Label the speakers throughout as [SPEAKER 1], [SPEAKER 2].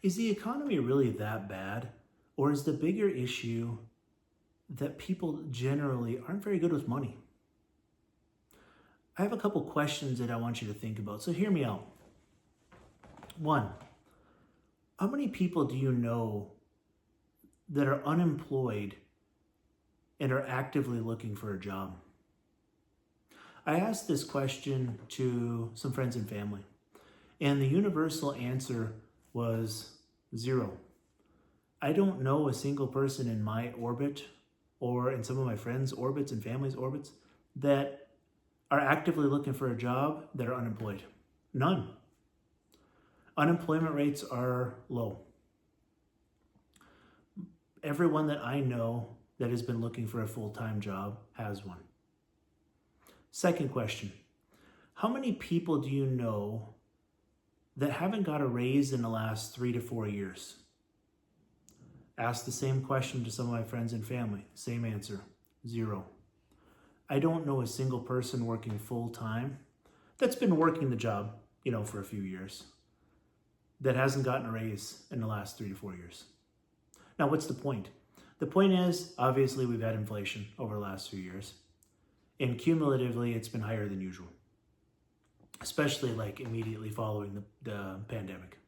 [SPEAKER 1] Is the economy really that bad? Or is the bigger issue that people generally aren't very good with money? I have a couple questions that I want you to think about, so hear me out. One, how many people do you know that are unemployed and are actively looking for a job? I asked this question to some friends and family, and the universal answer was zero. I don't know a single person in my orbit or in some of my friends' orbits and families' orbits that are actively looking for a job that are unemployed. None. Unemployment rates are low. Everyone that I know that has been looking for a full-time job has one. Second question, how many people do you know that haven't got a raise in the last 3 to 4 years? Ask the same question to some of my friends and family. Same answer, zero. I don't know a single person working full-time that's been working the job, for a few years that hasn't gotten a raise in the last 3 to 4 years. Now, what's the point? The point is, obviously, we've had inflation over the last few years, and cumulatively, it's been higher than usual, especially immediately following the pandemic.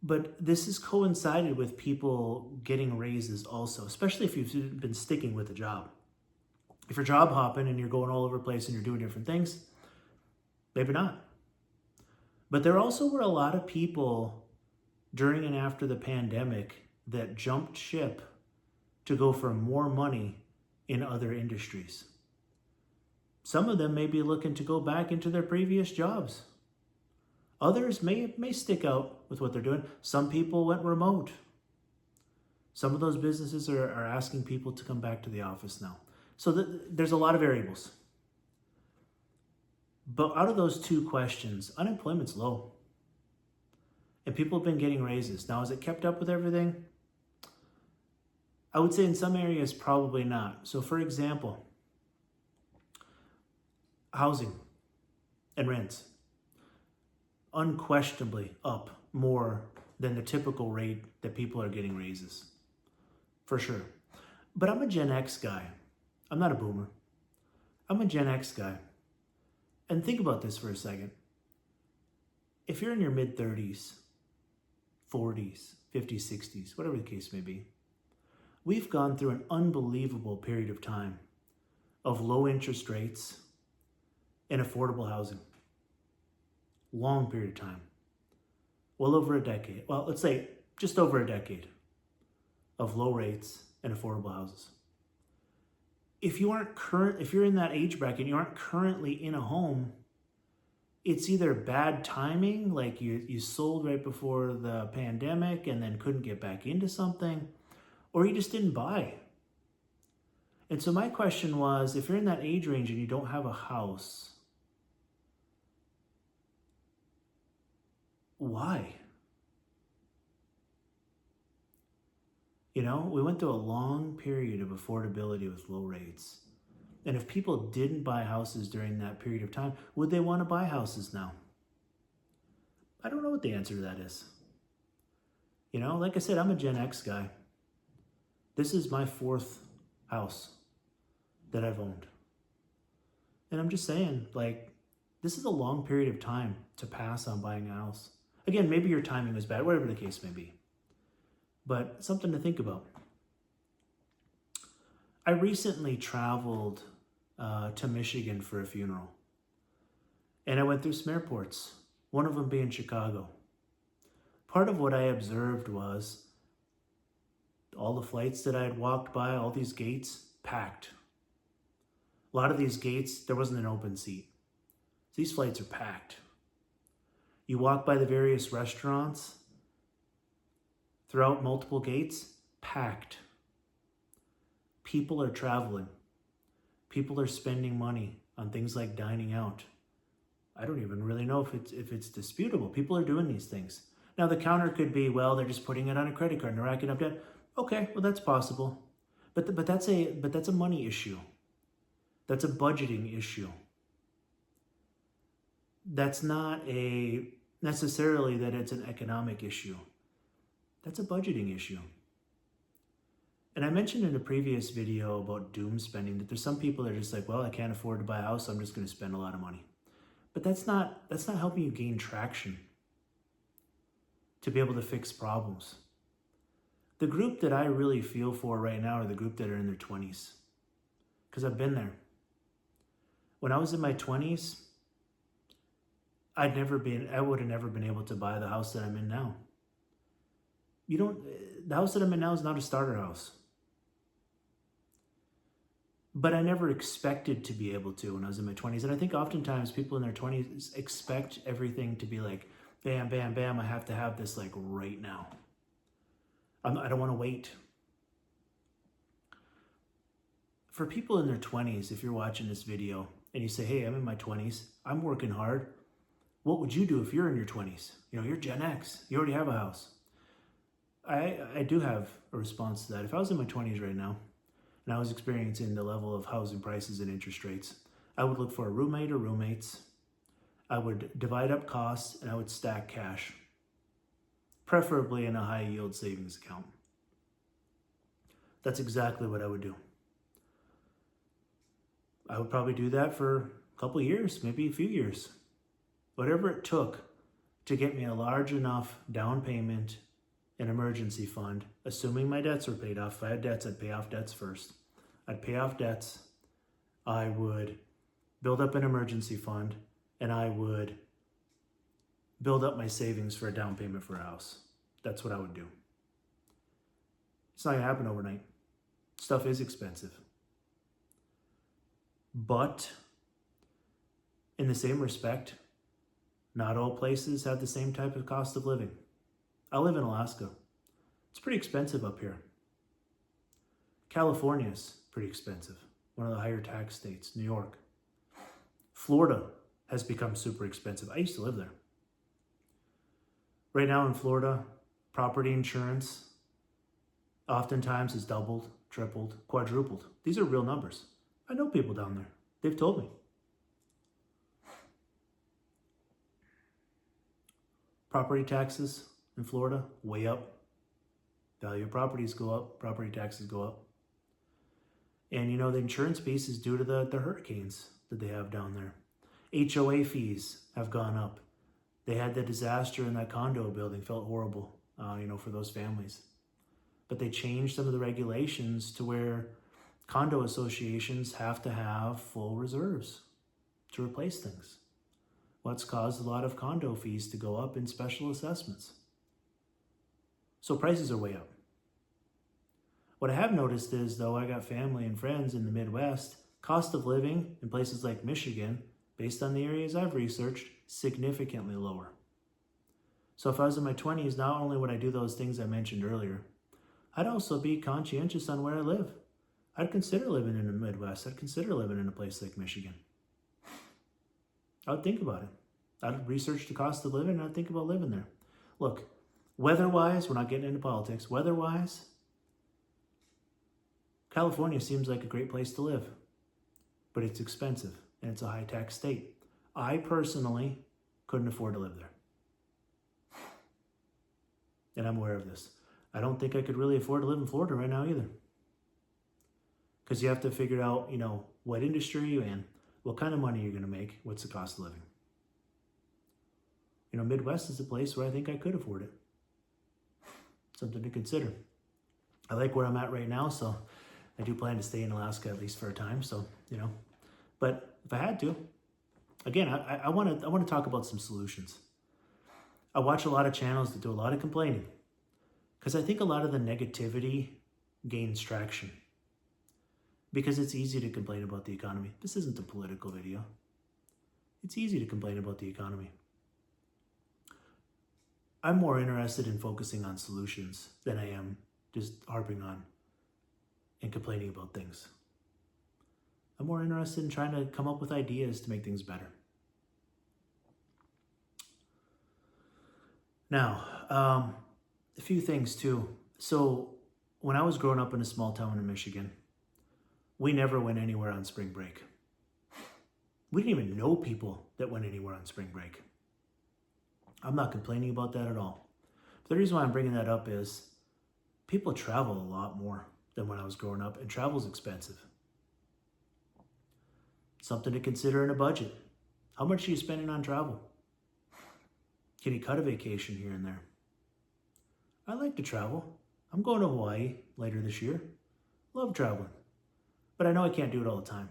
[SPEAKER 1] But this has coincided with people getting raises also, especially if you've been sticking with a job. If you're job hopping and you're going all over the place and you're doing different things, maybe not. But there also were a lot of people during and after the pandemic that jumped ship to go for more money in other industries. Some of them may be looking to go back into their previous jobs. Others may stick out with what they're doing. Some people went remote. Some of those businesses are asking people to come back to the office now. So there's a lot of variables. But out of those two questions, unemployment's low. And people have been getting raises. Now, has it kept up with everything? I would say in some areas, probably not. So for example, housing and rents, unquestionably up more than the typical rate that people are getting raises, for sure. But I'm a Gen X guy. I'm not a boomer. I'm a Gen X guy. And think about this for a second. If you're in your mid-30s, 40s, 50s, 60s, whatever the case may be, we've gone through an unbelievable period of time of low interest rates and affordable housing. Long period of time. Well over a decade. Well, let's say just over a decade of low rates and affordable houses. If you're in that age bracket, you aren't currently in a home, it's either bad timing, like you sold right before the pandemic and then couldn't get back into something, or you just didn't buy. And so my question was, if you're in that age range and you don't have a house, why? We went through a long period of affordability with low rates. And if people didn't buy houses during that period of time, would they want to buy houses now? I don't know what the answer to that is. Like I said, I'm a Gen X guy. This is my 4th house that I've owned. And I'm just saying, this is a long period of time to pass on buying a house. Again, maybe your timing was bad, whatever the case may be. But something to think about. I recently traveled to Michigan for a funeral. And I went through some airports, one of them being Chicago. Part of what I observed was all the flights that I had walked by, all these gates, packed. A lot of these gates, there wasn't an open seat. These flights are packed. You walk by the various restaurants, throughout multiple gates, packed. People are traveling. People are spending money on things like dining out. I don't even really know if it's disputable. People are doing these things. Now the counter could be, well, they're just putting it on a credit card and they're racking up debt. Okay, well that's possible. But that's a money issue. That's a budgeting issue. That's not a necessarily that it's an economic issue. That's a budgeting issue. And I mentioned in a previous video about doom spending that there's some people that are just like, well, I can't afford to buy a house, so I'm just going to spend a lot of money. But that's not helping you gain traction to be able to fix problems. The group that I really feel for right now are the group that are in their 20s. Because I've been there. When I was in my 20s, I would have never been able to buy the house that I'm in now. The house that I'm in now is not a starter house. But I never expected to be able to when I was in my 20s. And I think oftentimes people in their 20s expect everything to be like, bam, bam, bam, I have to have this like right now. I don't want to wait. For people in their 20s, if you're watching this video and you say, hey, I'm in my 20s, I'm working hard. What would you do if you're in your 20s? You're Gen X. You already have a house. I do have a response to that. If I was in my 20s right now and I was experiencing the level of housing prices and interest rates, I would look for a roommate or roommates. I would divide up costs and I would stack cash, preferably in a high yield savings account. That's exactly what I would do. I would probably do that for a couple of years, maybe a few years. Whatever it took to get me a large enough down payment, an emergency fund, assuming my debts were paid off. If I had debts, I'd pay off debts first. I'd pay off debts. I would build up an emergency fund, and I would build up my savings for a down payment for a house. That's what I would do. It's not going to happen overnight. Stuff is expensive. But in the same respect, not all places have the same type of cost of living. I live in Alaska. It's pretty expensive up here. California's pretty expensive. One of the higher tax states. New York. Florida has become super expensive. I used to live there. Right now in Florida, property insurance oftentimes is doubled, tripled, quadrupled. These are real numbers. I know people down there. They've told me. Property taxes in Florida, way up. Value of properties go up, property taxes go up. And the insurance piece is due to the hurricanes that they have down there. HOA fees have gone up. They had the disaster in that condo building, felt horrible, for those families. But they changed some of the regulations to where condo associations have to have full reserves to replace things. What's caused a lot of condo fees to go up in special assessments. So prices are way up. What I have noticed is, though, I got family and friends in the Midwest, cost of living in places like Michigan, based on the areas I've researched, significantly lower. So if I was in my 20s, not only would I do those things I mentioned earlier, I'd also be conscientious on where I live. I'd consider living in the Midwest. I'd consider living in a place like Michigan. I would think about it. I'd research the cost of living and I'd think about living there. Look, weather-wise, we're not getting into politics. Weather-wise, California seems like a great place to live, but it's expensive and it's a high-tax state. I personally couldn't afford to live there. And I'm aware of this. I don't think I could really afford to live in Florida right now either. Because you have to figure out, what industry you're in, what kind of money you're going to make, what's the cost of living. Midwest is a place where I think I could afford it. Something to consider. I like where I'm at right now, so I do plan to stay in Alaska at least for a time, so, But if I had to, again, I want to talk about some solutions. I watch a lot of channels that do a lot of complaining because I think a lot of the negativity gains traction. Because it's easy to complain about the economy. This isn't a political video. It's easy to complain about the economy. I'm more interested in focusing on solutions than I am just harping on and complaining about things. I'm more interested in trying to come up with ideas to make things better. Now, a few things too. So when I was growing up in a small town in Michigan, we never went anywhere on spring break. We didn't even know people that went anywhere on spring break. I'm not complaining about that at all. The reason why I'm bringing that up is people travel a lot more than when I was growing up, and travel's expensive. Something to consider in a budget. How much are you spending on travel? Can you cut a vacation here and there? I like to travel. I'm going to Hawaii later this year. Love traveling. But I know I can't do it all the time.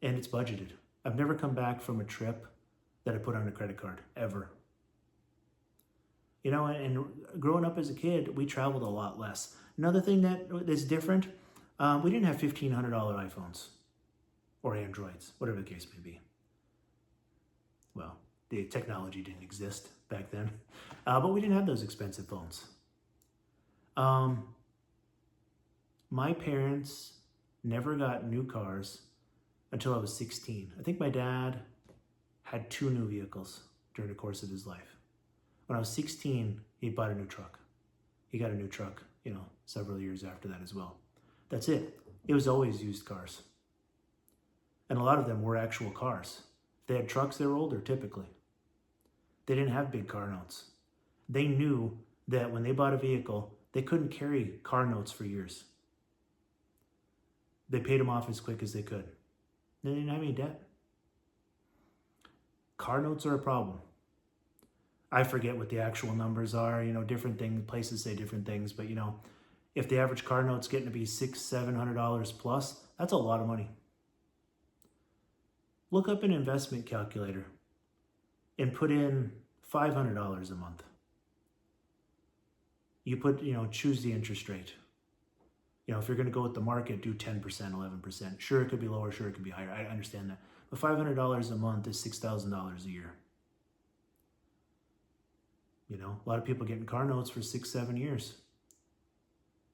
[SPEAKER 1] And it's budgeted. I've never come back from a trip that I put on a credit card, ever. You know, and growing up as a kid, we traveled a lot less. Another thing that's different, we didn't have $1,500 iPhones or Androids, whatever the case may be. Well, the technology didn't exist back then, but we didn't have those expensive phones. My parents never got new cars until I was 16. I think my dad had 2 new vehicles during the course of his life. When I was 16, he bought a new truck. He got a new truck, several years after that as well. That's it. It was always used cars. And a lot of them were actual cars. If they had trucks, they were older, typically. They didn't have big car notes. They knew that when they bought a vehicle, they couldn't carry car notes for years. They paid them off as quick as they could. They didn't have any debt. Car notes are a problem. I forget what the actual numbers are, different things, places say different things, but if the average car note's getting to be $600-700 plus, that's a lot of money. Look up an investment calculator and put in $500 a month. You put, choose the interest rate. If you're going to go with the market, do 10%, 11%. Sure, it could be lower, sure, it could be higher. I understand that. But $500 a month is $6,000 a year. A lot of people getting car notes for 6-7 years.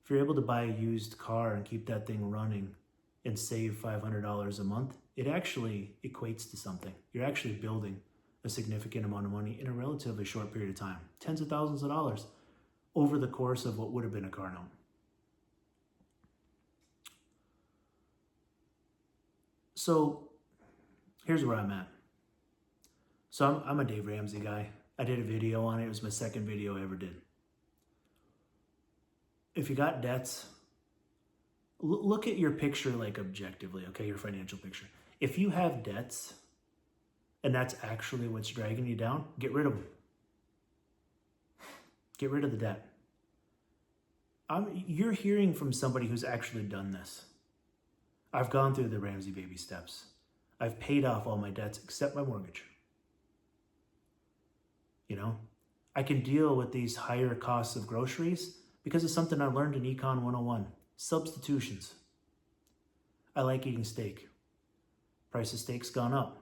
[SPEAKER 1] If you're able to buy a used car and keep that thing running and save $500 a month, it actually equates to something. You're actually building a significant amount of money in a relatively short period of time. Tens of thousands of dollars over the course of what would have been a car note. So here's where I'm at. So I'm a Dave Ramsey guy. I did a video on it. It was my second video I ever did. If you got debts, look at your picture like objectively, okay? Your financial picture. If you have debts and that's actually what's dragging you down, get rid of them. Get rid of the debt. You're hearing from somebody who's actually done this. I've gone through the Ramsey baby steps. I've paid off all my debts except my mortgage. I can deal with these higher costs of groceries because it's something I learned in Econ 101. Substitutions. I like eating steak. Price of steak's gone up.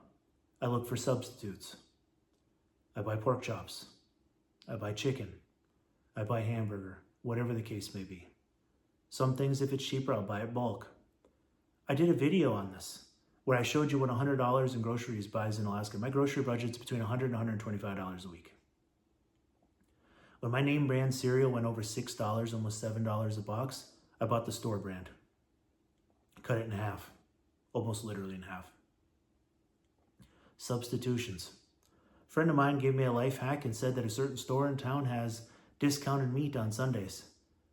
[SPEAKER 1] I look for substitutes. I buy pork chops. I buy chicken. I buy hamburger, whatever the case may be. Some things, if it's cheaper, I'll buy it bulk. I did a video on this where I showed you what $100 in groceries buys in Alaska. My grocery budget's between $100 and $125 a week. When my name brand cereal went over $6, almost $7 a box, I bought the store brand. Cut it in half, almost literally in half. Substitutions. A friend of mine gave me a life hack and said that a certain store in town has discounted meat on Sundays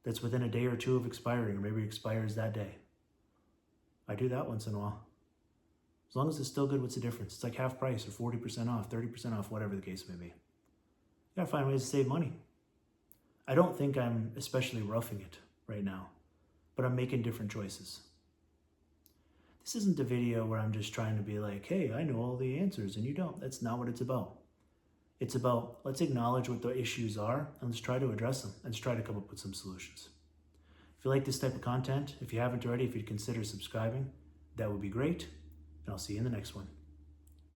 [SPEAKER 1] that's within a day or two of expiring, or maybe expires that day. I do that once in a while. As long as it's still good, what's the difference? It's like half price or 40% off, 30% off, whatever the case may be. You gotta find ways to save money. I don't think I'm especially roughing it right now, but I'm making different choices. This isn't a video where I'm just trying to be like, hey, I know all the answers and you don't. That's not what it's about. It's about, let's acknowledge what the issues are and let's try to address them and let's try to come up with some solutions. If you like this type of content, if you haven't already, if you'd consider subscribing, that would be great. And I'll see you in the next one.